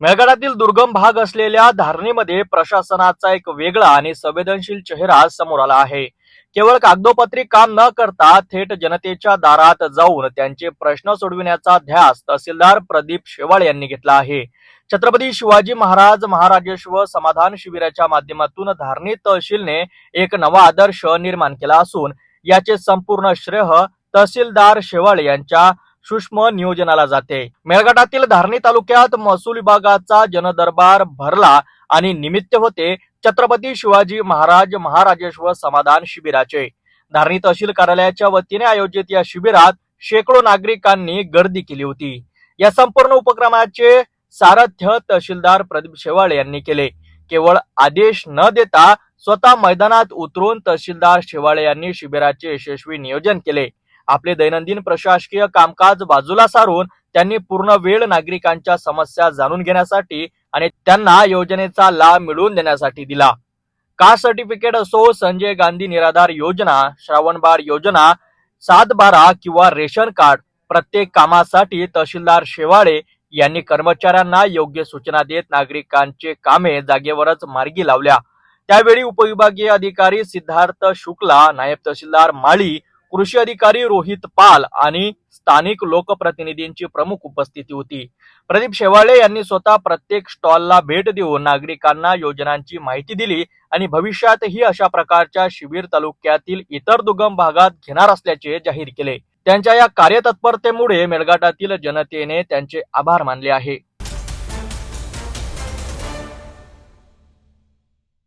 मेळघाटातील दुर्गम भाग असलेल्या धारणीमध्ये प्रशासनाचा एक वेगळा आणि संवेदनशील चेहरा समोर आला आहे। केवळ कागदोपत्री काम न करता थेट जनतेच्या दारात जाऊन त्यांचे प्रश्न सोडविण्याचा ध्यास तहसीलदार प्रदीप शेवाळे यांनी घेतला आहे। छत्रपती शिवाजी महाराज महाराजेश्वर समाधान शिबिराच्या माध्यमातून धारणी तहसीलने एक नवा आदर्श निर्माण केला असून याचे संपूर्ण श्रेय तहसीलदार शेवाळे यांच्या सूक्ष्म नियोजनाला जाते। मेळघाटातील धारणी तालुक्यात महसूल विभागाचा जनदरबार भरला आणि निमित्त होते छत्रपती शिवाजी महाराज महाराजेश्वर समाधान शिबिराचे। धारणी तहसील कार्यालयाच्या वतीने आयोजित या शिबिरात शेकडो नागरिकांनी गर्दी केली होती। या संपूर्ण उपक्रमाचे सारथ्य तहसीलदार प्रदीप शेवाळे यांनी केले। केवळ आदेश न देता स्वतः मैदानात उतरून तहसीलदार शेवाळे यांनी शिबिराचे यशस्वी नियोजन केले। आपले दैनंदिन प्रशासकीय कामकाज बाजूला सारून त्यांनी पूर्ण वेळ नागरिकांच्या समस्या जाणून घेण्यासाठी आणि त्यांना योजनेचा लाभ मिळवून देण्यासाठी दिला। कास्ट सर्टिफिकेट असो, संजय गांधी निराधार योजना, श्रावणबाळ योजना, 7/12 किंवा रेशन कार्ड, प्रत्येक कामासाठी तहसीलदार शेवाळे यांनी कर्मचाऱ्यांना योग्य सूचना देत नागरिकांचे कामे जागेवरच मार्गी लावल्या। त्यावेळी उपविभागीय अधिकारी सिद्धार्थ शुक्ला, नायब तहसीलदार माळी, कृषी अधिकारी रोहित पाल आणि स्थानिक लोकप्रतिनिधींची प्रमुख उपस्थिती होती। प्रदीप शेवाळे यांनी स्वतः प्रत्येक स्टॉलला भेट देऊन नागरिकांना योजनांची माहिती दिली आणि भविष्यातही अशा प्रकारच्या शिबिर तालुक्यातील इतर दुर्गम भागात घेणार असल्याचे जाहीर केले। त्यांच्या या कार्यतत्परतेमुळे मेळघाटातील जनतेने त्यांचे आभार मानले आहे।